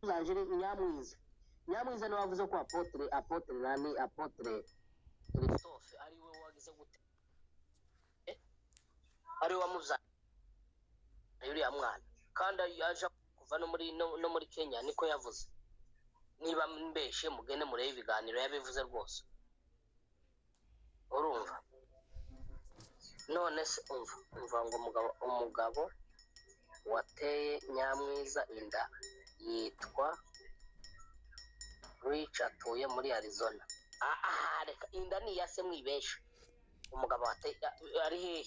zanje Nyamwiza Nyamwiza no wavuze ko apotre nani apotre Christophe ari we wagize gute ari wamuza yuri ya mwana kandi yaje kuva no muri Kenya niko yavuze niba mbeshe mugene murebe ibiganiro yabivuze rwose urumva none se umva ngo umugabo wateye Nyamwiza inda yitwa Rich atuye muri Arizona reka inda ni yase mwibesha umugabo wateye ari hehe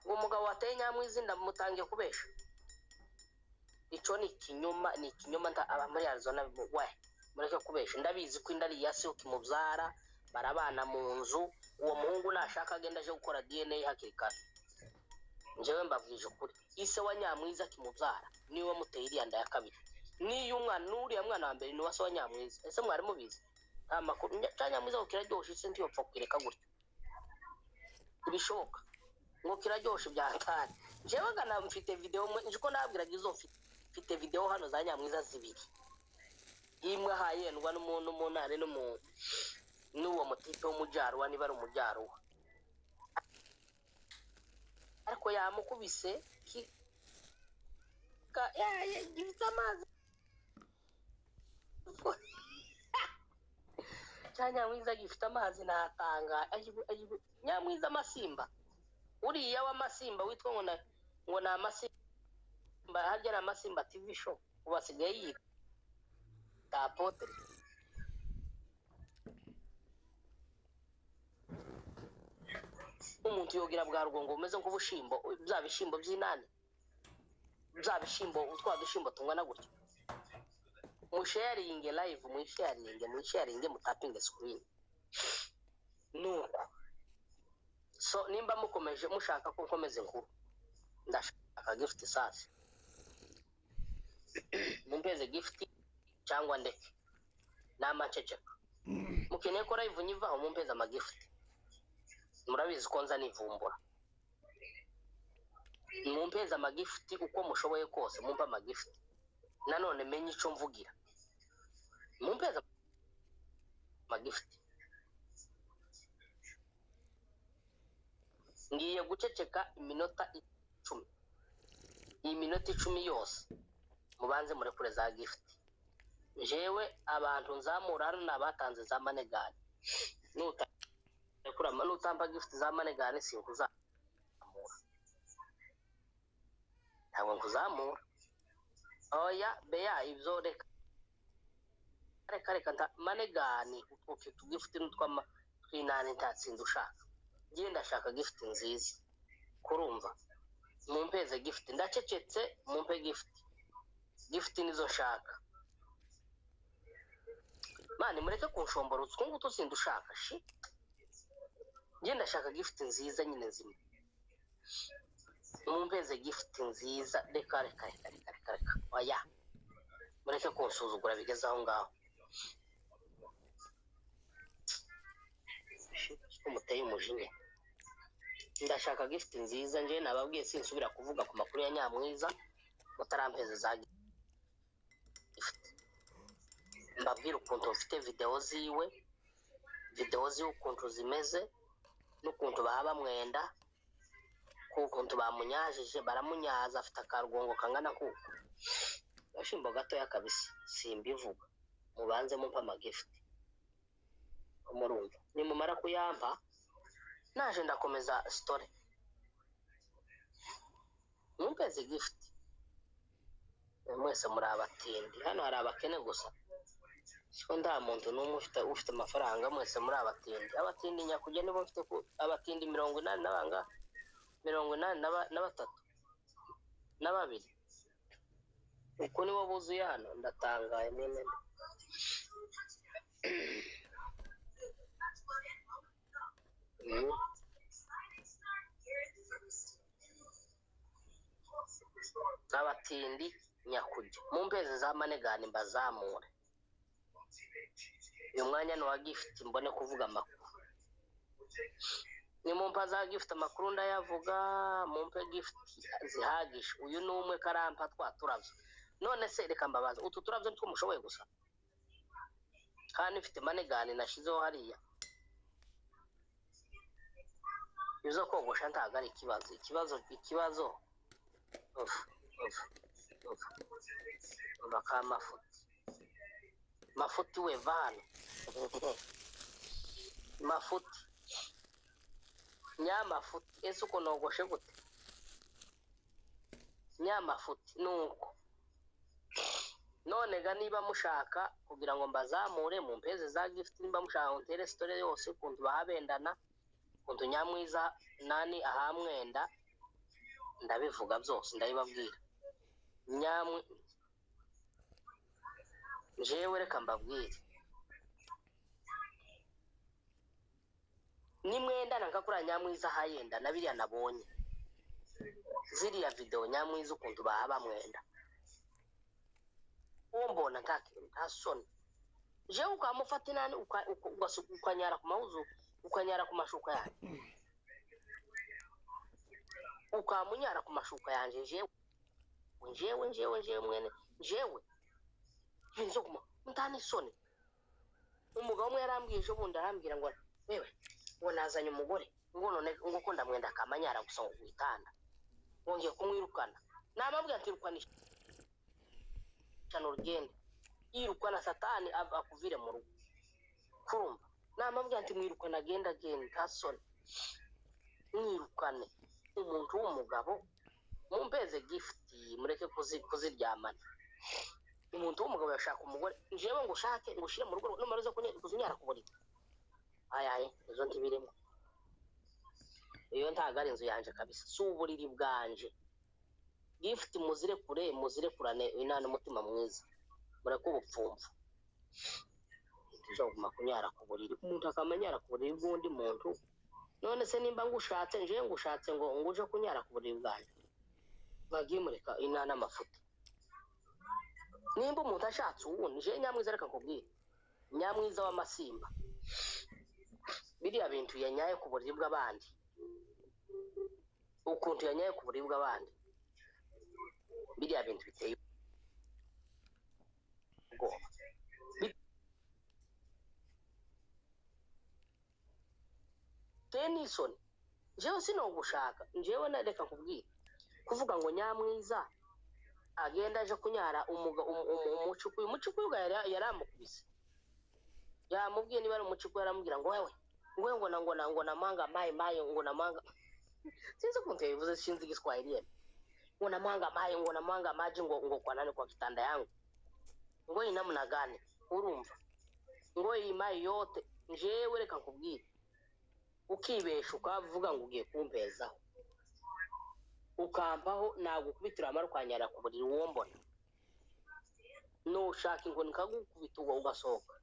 ngo umugabo wateye Nyamwiza inda mutangiye kubesha ico ni kinyoma nta aba muri Arizona we mureke kubesha ndabizi ko inda ari yase ukimubyara barabana mu nzu uwo muhungu nashaka agenda aje gukora DNA hakikana njewe mbabwije ukuri ise wa Nyamwiza kimubyara niwe muteye iriya nda ya kabiri niyo umwana nuriya mwana wa mbere ni wase wa Nyamwiza ese mwari mubizi amakuru Nyamwiza ko kiraryoshe ise ndiyo pfa kwireka gutyo ibishoka ngo kiraryoshe byatari njewe gana mfite video njiko nabwiraga izo mfite video hano za Nyamwiza zibiri imwe hayendwa n'umuntu munare n'uwo mutipe w'umujaruwa niba ari umujaruwa ariko yamukubise gifite amazi Nyamwiza gifite amazi natanga Nyamwiza amasimba uriya w'amasimba witwa ngo na amasimba harya na amasimba TV show ubasigaye yita apotre umuntu yogira bwa rugongo umeze nk'ubushimbo bya bishimbo by'inani bya bishimbo utwa dushimbo tungana gutyo musharinge live musharinge mutapinge screen nuko so nimba mukomeje mushaka ko nkomeze nkuru ndashaka gift sasa mumpeze gift cyangwa ndeke namaceceka mukeneye ko live nyivaho mumpeze ama gift murabizi ko nza nivumbura mumpeze ama gift uko mushoboye kose mumpa ama gift nanone menye ico mvugira mumpeze ama gift ngiye guceceka iminota 10 iminota 10 yose mubanze murekure za gift jewe abantu nzamura hano nabatanze za manegani nutampa gift za manegani sinkuzamura ntabwo nkuzamura oya beya ibyo reka nta manegani ufite gift n'utwa twinani ntatsinze ushaka ngiye ndashaka gift nziza kurumva mumpeze gift ndacecetse mumpe gift nizo shaka mani mureke kunshombora utwungu tusinda ushaka shi ngiye ndashaka gift nziza nyine nzima mumpeze gift nziza reka oya mureke kunsuzugura bigeze aho ngaho umuteye umujinya ndashaka gift nziza nje nababwiye sinsubira kuvuga ku makuru ya Nyamwiza mutarampeze za gift mbabwira ukuntu ufite video ziwe ukuntu zimeze n'ukuntu baba mwenda kukuntu bamunyajije baramunyaza afite akarugongo kangana kuko bashimbo gato yakabisi simbivuga mubanze mumpa ama gift umurumva nimumara kuyampa naje ndakomeza story mumpeze gift mwese muri abatindi hano hari abakene gusa siko nta muntu n'umwe ufite amafaranga mwese muri abatindi nyakujya nibo mfite abatindi 80 nabanga 83 n'ababiri uko nibo buzuye hano ndatangaye nene abatindi nyakujya mumpeze za manegani mbazamure uyu mwanya no wa gift mbone kuvuga amakuru ni mumpa za gift amakuru ndayavuga mumpe gift zihagisha uyu numwe karampa twaturavye none se reka mbabaza utu turavyo two mushoboye gusa kandi mfite manegani nashizeho hariya izo kogosha ntago ari ikibazo baka mafuti we vano mafuti nyamafuti ese uko nogoshe gute nyamafuti nuko none ga niba mushaka kugira ngo mbazamure mu mpeze za gift nimba mushaka ontere story yose kuntu bahabendana kuntu nyamwiza nani ahamwenda ndabivuga byose ndabibabwira jewe reka mbabwire nimwenda nakakura nyamwiza hayenda nabiriya nabonye ziriya video nyamwiza ukuntu bahaba mwenda umbona nta soni jewe ukamufata nani ukanyara ku mahuzu ukanyara ku mashuka yanjye ukamunyara ku mashuka yanjye jewe mwene jewe binzo kuma ntani soni umugabo umwe yarambwiye ejo bundi arambwira ngo wewe ngo nazanye umugore ngo none ngo ko ndamwenda akamanyara gusa ngo witanda wongeye kumwirukana namabwira ati rukwanisha cyane urugende yirukana satani akuvire mu rugo kumva namabwira ati mwirukana agenda ntasoni mwirukane umuntu w'umugabo mumpeze gift mureke kuziryamana umuntu w'umugabo yashaka umugore njewe ngo ushake ngo ushire mu rugo numara zo kuzunyara kuburira ayaye izo ntibirimo iyo ntagari inzu yanje kabisa suburiri bwanje gift muzire kurane inana umutima mwiza mureke ubupfumva tuzoguma kunyara kuburiri umuntu akamanyara kuburiri bw'undi muntu none se nimba ngushatse nje ngushatse ngo uje kunyara kuburiri bwanje bagimureka inana amafuta nimba umuntu ashatse uwundi je nyamwiza reka nkubwire nyamwiza w'amasimba biriya bintu yanyaye ku buriri bw'abandi ukuntu yanyaye ku buriri bw'abandi biriya bintu biteye ubwoba Tenison jewe sinogushaka njewe nareka nkubwire kuvuga ngo nyamwiza agenda aje kunyara umucukuyu yaramukubise yamubwiye niba ari umucukuyu yaramubwira ngo wewe ngo namanga mayi ngo namanga sinzi ukuntu yabivuze sinzi Kiswahili ngo namanga mayi ngo namanga maji ngo kwa nani kwa kitanda yangu ngo ina namna gani urumva ngo iyi mayi yote njewe reka nkubwire ukibesha ukavuga ngo ugiye kumpezaho ukampaho nagukubitira amara kwanyara ku buriri uwo mbona nushaka inkoni kagukubita ugasohoka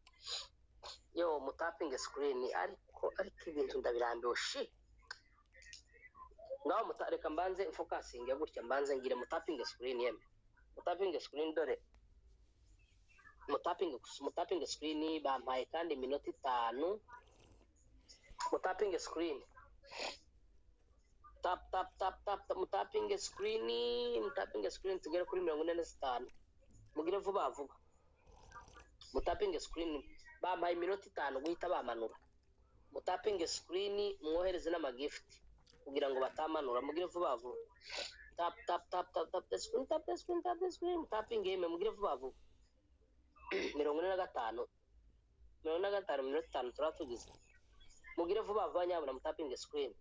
yo mutapinge screen ariko ibintu ndabirambiwe shi ngaho mutareka mbanze focusing gutya mbanze ngire mutapinge screen yeme mutapinge screen dore mutapinge screen bampaye kandi minota 5 mutapinge screen tap mutapinge screen tugere kuri 45 mugire vuba mutapinge screen bampaye minota 5 guhita bamanura mutapinge screen mwohereze n'amagift kugira ngo batamanura mugire vuba tap the screen mutapinge yeme mugire vuba 45 minota 5 turatugize mugire vuba nyabura mutapinge screen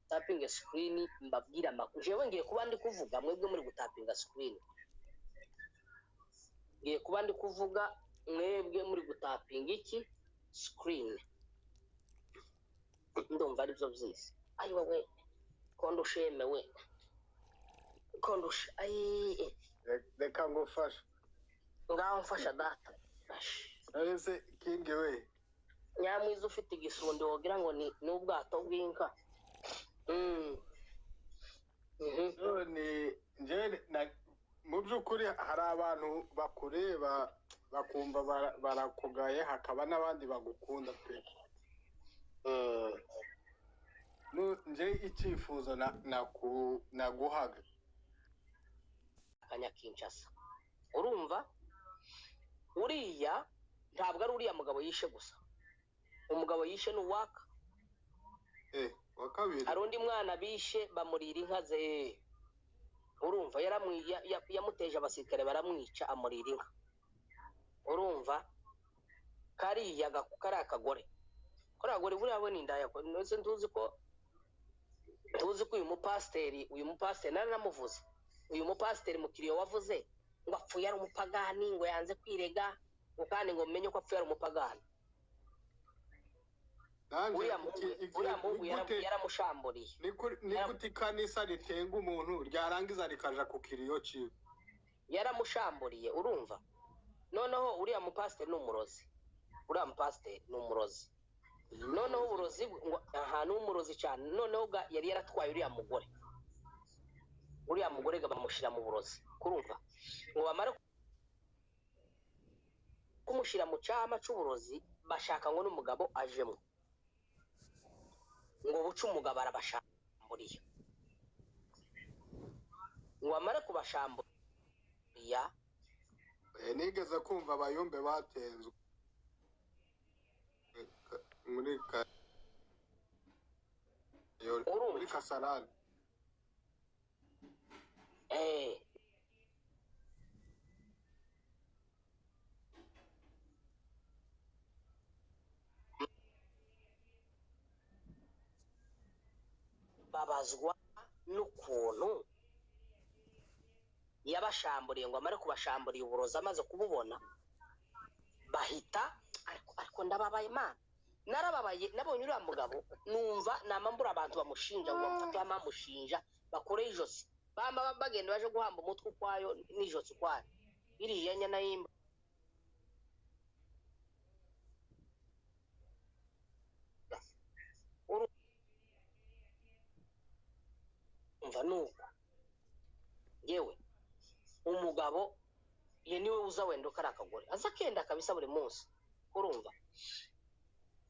tapping screen mbabwira makuru jewe ngiye kuba ndi kuvuga mwebwe muri gutapinga screen ngiye kuba ndi kuvuga mwebwe muri gutapinga iki screen ndumva ari byo byisi ayi wowe kondushemewe kondusha ayi reka ngufasha ngaho mfasha data ese kingi we nyamwiza ufite igisundi wogira ngo ni ubwato bw'inka none nje mu by'ukuri hari abantu bakureba bakumva barakugaye hakaba n'abandi bagukunda pe nje icyifuzo naguhaga Kanyakinshasa urumva uriya ntabwo ari uriya mugabo yishe gusa, umugabo yishe n'uwaka wa kabiri hari undi mwana bishe bamurira inka ze, urumva yamuteje abasirikare baramwica amurira inka, urumva kariya kari akagore buriya we ni indaya ndetse tuzi ko uyu mupasiteri nari namuvuze, uyu mupasiteri mukiriyo wavuze ngo apfuye ari umupagani, ngo yanze kwirega, ngo kandi ngo mumenye ko apfuye ari umupagani. uriya muhungu yaramushamburiye. Ni gute ikanisa ritenga umuntu ryarangiza rikaja ku kiriyo ciwe? Yaramushamburiye, urumva. Noneho uriya mupasiteri n'umurozi. Noneho uburozi ahantu umurozi cyane. Noneho yari yaratwaye uriya mugore bamushira mu burozi, kurumva. Ngo bamara kumushira mu cyama cy'uburozi bashaka ngo n'umugabo ajemo. Ngo buce umugabo arabashamburiye. Ngo bamara kubashamburiya nigeze kumva abayumbe batenzwe muri Kasarani. babazwa n'ukuntu yabashamburiye. Ngo amare kubashamburiye uburozi amaze kububona bahita ariko ndababaye Imana, narababaye. Nabonye uriya mugabo numva namambura abantu bamushinja ngo bamfate bamushinja bakore ijosi, bamba bagenda baje guhamba umutwe ukwayo n'ijosi ukwayo iriya nyana y'imba. Umva nuko yewe umugabo ye niwe uza wenda ukari akagore aza kenda kabisa buri munsi, urumva.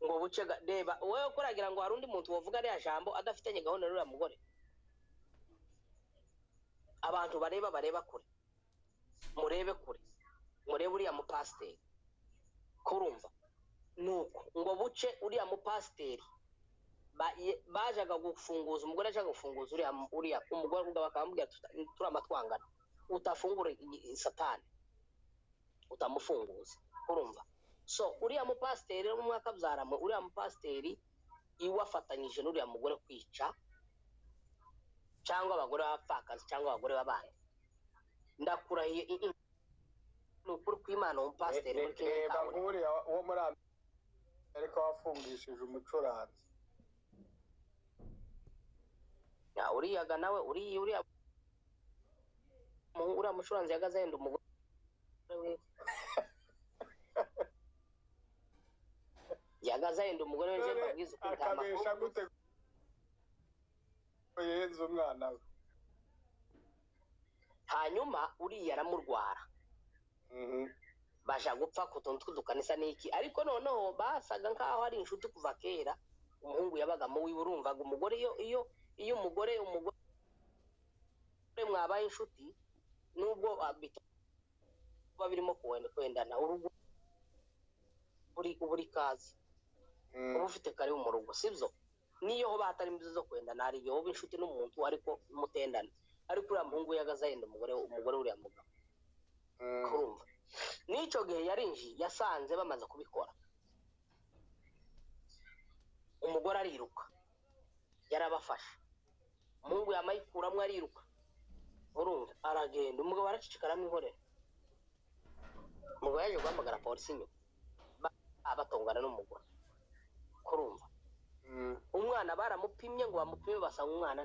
Ngo buce reba wowe kuragira ngo hari undi muntu wovuga ari jambo adafitanye gahunda n'uriya mugore. Abantu bareba kure, murebe uriya mupasiteri, kurumva. Nuko ngo buce uriya mupasiteri bajaga gufunguza umugore, ajaga gufunguza uriya umugore bakamubwira turamatwangana, utafungura satani utamufunguza, urumva. So uriya mupasiteri mu mwaka byaramo uriya mupasiteri iwafatanyije n'uriya mugore kwica cyangwa abagore b'abapfakazi cyangwa abagore b'abandi. Ndakurahiye n'ukuri kw'Imana umupasiteri muri Kenya uriya wo muri Amerika wafungishije umucuranzi. Uriyaga nawe uriya mucuranzi yagaze yenda umugore we yagaze yenda umugore we mbabwiza uko akabesha gute yenze umwana we. Hanyuma uriya aramurwara baja gupfa ku tuntu tw'udukanisa n'iki, ariko noneho basaga nkaho ari inshuti kuva kera. Umuhungu yabaga mu wiwe, urumvaga umugore iyo umugore mwabaye inshuti nubwo kuba birimo kwendana urugo buri kazi uba ufite kare mu rugo, sibyo. Niyo ho batari mbizo zo kwendana hari igihe wowe inshuti n'umuntu ariko mutendana. Ariko uriya muhungu yagaza yenda umugore uriya mugabo, kurumva. N'icyo gihe yarinji yasanze bamaze kubikora, umugore ariruka yarabafasha, umuhungu yamayikuramwe ariruka, urumva. Aragenda umugabo aracicikara mwihorera. Umugabo yaje guhamagara polisi nyuma abatongana n'umugore, kurumva. Umwana baramupimye ngo bamupime basanga umwana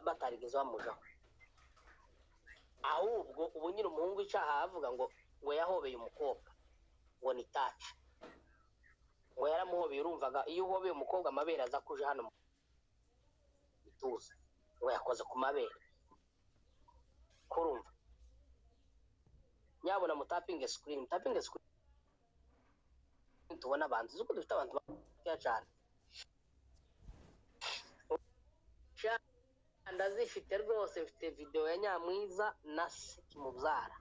batarigeze bamujaho. Ahubwo ubu nyine umuhungu icyaha avuga ngo yahobeye umukobwa ngo ni taci, ngo yaramuhobeye. Urumvaga iyo uhobeye umukobwa amabere aza kuje hano bituza, ngo yakoze ku mabere, kurumva. Nyabona mutapinge screen tubona abantu zuko dufite abantu bakya cyane. Ndazifite rwose, mfite video ya Nyamwiza na Kimubyara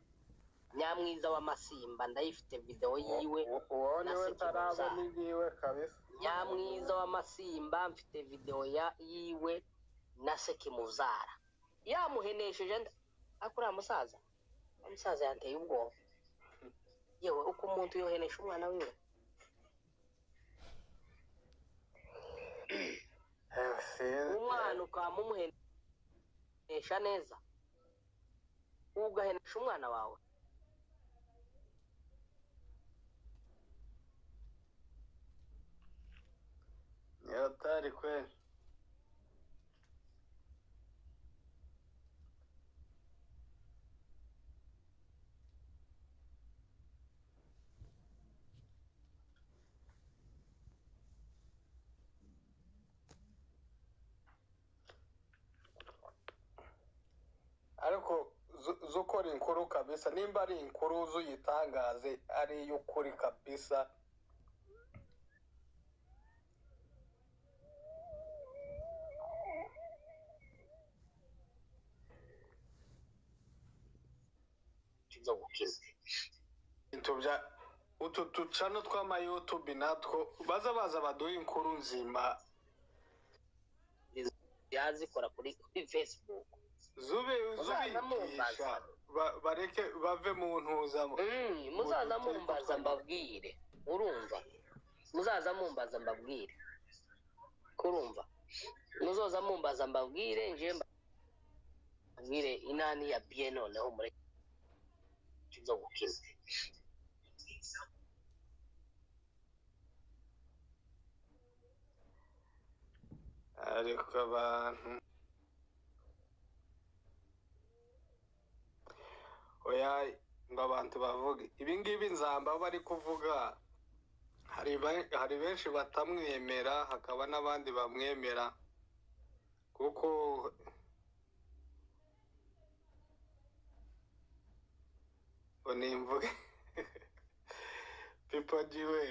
Nyamwiza w'Amasimba ndayifite video yiwe uwo niwe ntarabona iyiwe kabisa. Nyamwiza w'Amasimba mfite video yiwe na Sekimuzara yamuhenesheje akura musaza yanteye ubwoba yewe uko umuntu yohenesha umwana wiwe umwana ukamumuhenesha neza ugahenesha umwana wawe yatari kweli. ariko zukora inkuru kabisa, nimba ari inkuru zuyitangaze ari y'ukuri kabisa. utu tucano tw'ama YouTube natwo baza baduha inkuru nzima yazikora kuri Facebook zubigisha bareke bave mu ntuzamo. muzaza mumbaza mbabwire urumva muzaza mumbaza mbabwire kurumva muzoza mumbaza mbabwire nje mbabwire inani ya bien noneho muri kizo gukina ariko abantu oya ngo abantu bavuge ibingibi nzamba bari kuvuga hari benshi batamwemera hakaba n'abandi bamwemera kuko nimvuge people jiwe